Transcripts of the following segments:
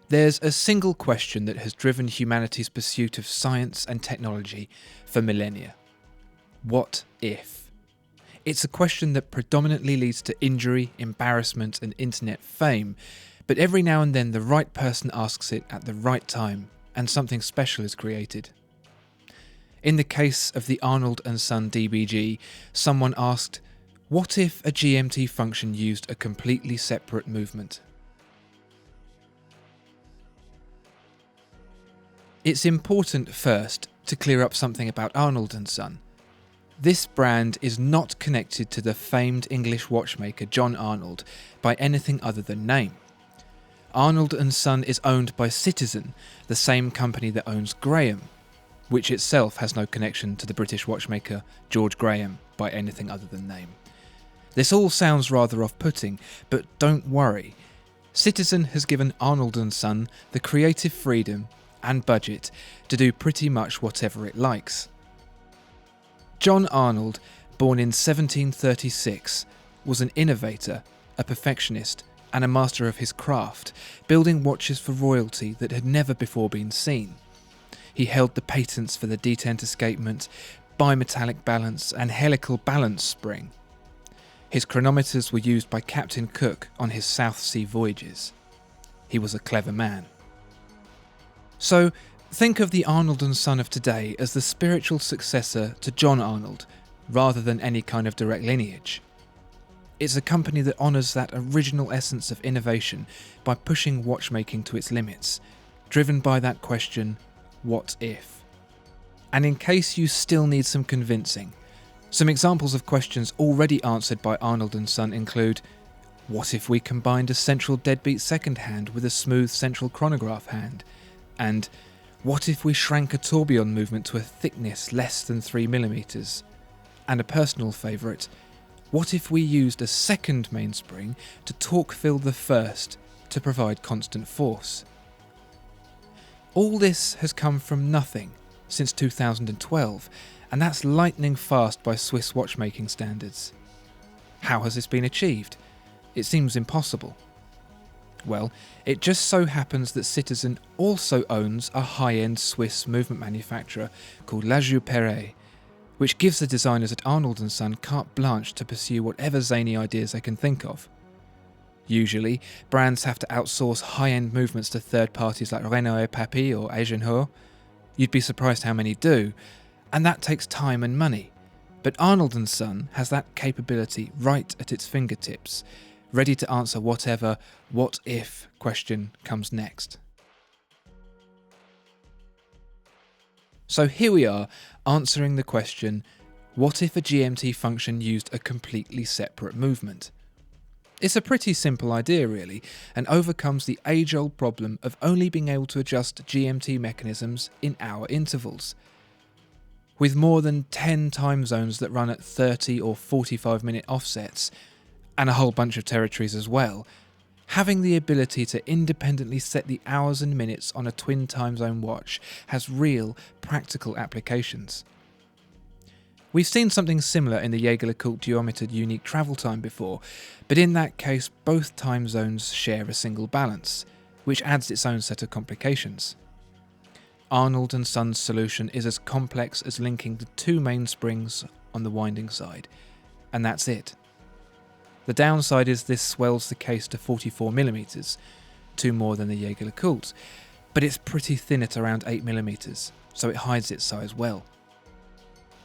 There's a single question that has driven humanity's pursuit of science and technology for millennia. What if? It's a question that predominantly leads to injury, embarrassment, and internet fame, but every now and then the right person asks it at the right time, and something special is created. In the case of the Arnold and Son DBG, someone asked, what if a GMT function used a completely separate movement? It's important first to clear up something about Arnold and Son. This brand is not connected to the famed English watchmaker John Arnold by anything other than name. Arnold and Son is owned by Citizen, the same company that owns Graham, which itself has no connection to the British watchmaker George Graham by anything other than name. This all sounds rather off-putting, but don't worry. Citizen has given Arnold and Son the creative freedom and budget to do pretty much whatever it likes. John Arnold, born in 1736, was an innovator, a perfectionist, and a master of his craft, building watches for royalty that had never before been seen. He held the patents for the detent escapement, bimetallic balance, and helical balance spring. His chronometers were used by Captain Cook on his South Sea voyages. He was a clever man. So, think of the Arnold and Son of today as the spiritual successor to John Arnold, rather than any kind of direct lineage. It's a company that honours that original essence of innovation by pushing watchmaking to its limits, driven by that question, what if? And in case you still need some convincing, some examples of questions already answered by Arnold and Son include, what if we combined a central deadbeat second hand with a smooth central chronograph hand? And what if we shrank a tourbillon movement to a thickness less than 3mm? And a personal favourite, what if we used a second mainspring to torque fill the first to provide constant force? All this has come from nothing since 2012, and that's lightning fast by Swiss watchmaking standards. How has this been achieved? It seems impossible. Well, it just so happens that Citizen also owns a high-end Swiss movement manufacturer called La Joux-Perret, which gives the designers at Arnold and Son carte blanche to pursue whatever zany ideas they can think of. Usually, brands have to outsource high-end movements to third parties like Renaud & Papy or Eisenhower. You'd be surprised how many do, and that takes time and money. But Arnold and Son has that capability right at its fingertips, ready to answer whatever what if question comes next. So here we are, answering the question, what if a GMT function used a completely separate movement? It's a pretty simple idea really, and overcomes the age-old problem of only being able to adjust GMT mechanisms in hour intervals. With more than 10 time zones that run at 30 or 45-minute offsets, and a whole bunch of territories as well, having the ability to independently set the hours and minutes on a twin time zone watch has real, practical applications. We've seen something similar in the Jaeger-LeCoultre duometered unique travel time before, but in that case both time zones share a single balance, which adds its own set of complications. Arnold and Son's solution is as complex as linking the two mainsprings on the winding side, and that's it. The downside is this swells the case to 44mm, 2 more than the Jaeger-LeCoultre, but it's pretty thin at around 8mm, so it hides its size well.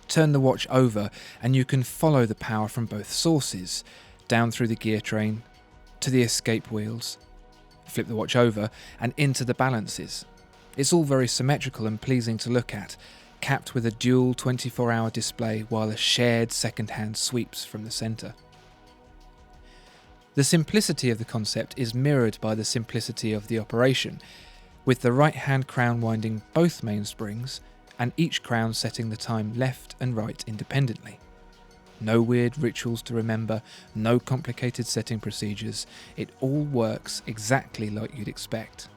Turn the watch over and you can follow the power from both sources, down through the gear train, to the escape wheels, flip the watch over and into the balances. It's all very symmetrical and pleasing to look at, capped with a dual 24-hour display while a shared second hand sweeps from the centre. The simplicity of the concept is mirrored by the simplicity of the operation, with the right hand crown winding both mainsprings and each crown setting the time left and right independently. No weird rituals to remember, no complicated setting procedures, it all works exactly like you'd expect.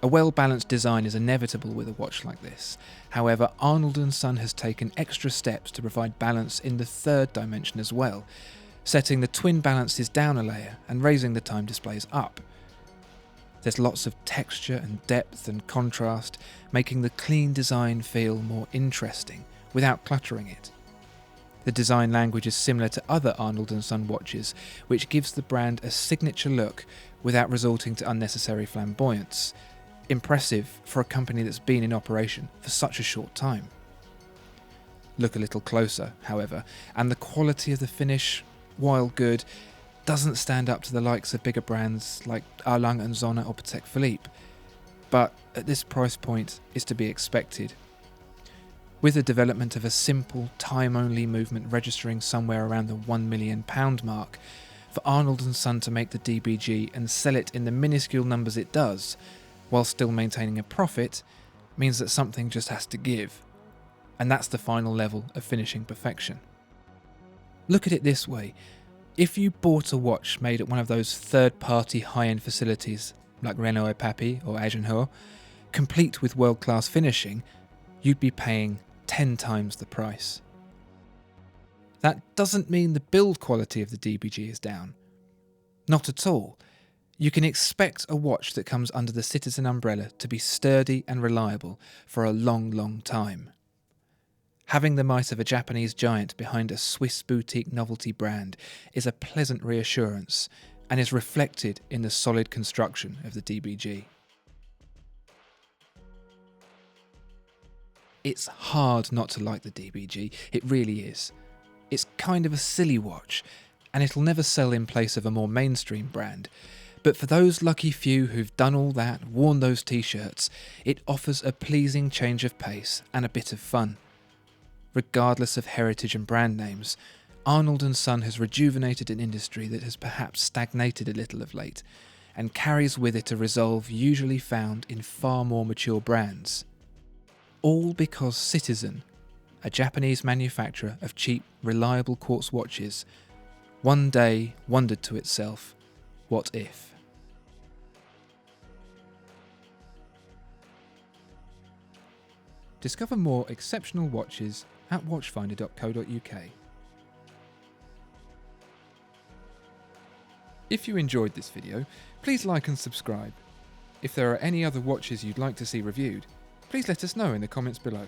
A well-balanced design is inevitable with a watch like this. However, Arnold and Son has taken extra steps to provide balance in the third dimension as well, setting the twin balances down a layer and raising the time displays up. There's lots of texture and depth and contrast, making the clean design feel more interesting without cluttering it. The design language is similar to other Arnold and Son watches, which gives the brand a signature look without resorting to unnecessary flamboyance. Impressive for a company that's been in operation for such a short time. Look a little closer, however, and the quality of the finish, while good, doesn't stand up to the likes of bigger brands like Arnold and Son or Patek Philippe, but at this price point is to be expected. With the development of a simple, time-only movement registering somewhere around the £1 million mark, for Arnold and Son to make the DBG and sell it in the minuscule numbers it does, while still maintaining a profit, means that something just has to give. And that's the final level of finishing perfection. Look at it this way. If you bought a watch made at one of those third-party high-end facilities like Renault et Papy or Agenhor, complete with world-class finishing, you'd be paying 10 times the price. That doesn't mean the build quality of the DBG is down. Not at all. You can expect a watch that comes under the Citizen umbrella to be sturdy and reliable for a long, long time. Having the might of a Japanese giant behind a Swiss boutique novelty brand is a pleasant reassurance and is reflected in the solid construction of the DBG. It's hard not to like the DBG, it really is. It's kind of a silly watch, and it'll never sell in place of a more mainstream brand. But for those lucky few who've done all that, worn those t-shirts, it offers a pleasing change of pace and a bit of fun. Regardless of heritage and brand names, Arnold and Son has rejuvenated an industry that has perhaps stagnated a little of late, and carries with it a resolve usually found in far more mature brands. All because Citizen, a Japanese manufacturer of cheap, reliable quartz watches, one day wondered to itself, what if? Discover more exceptional watches at watchfinder.co.uk. If you enjoyed this video, please like and subscribe. If there are any other watches you'd like to see reviewed, please let us know in the comments below.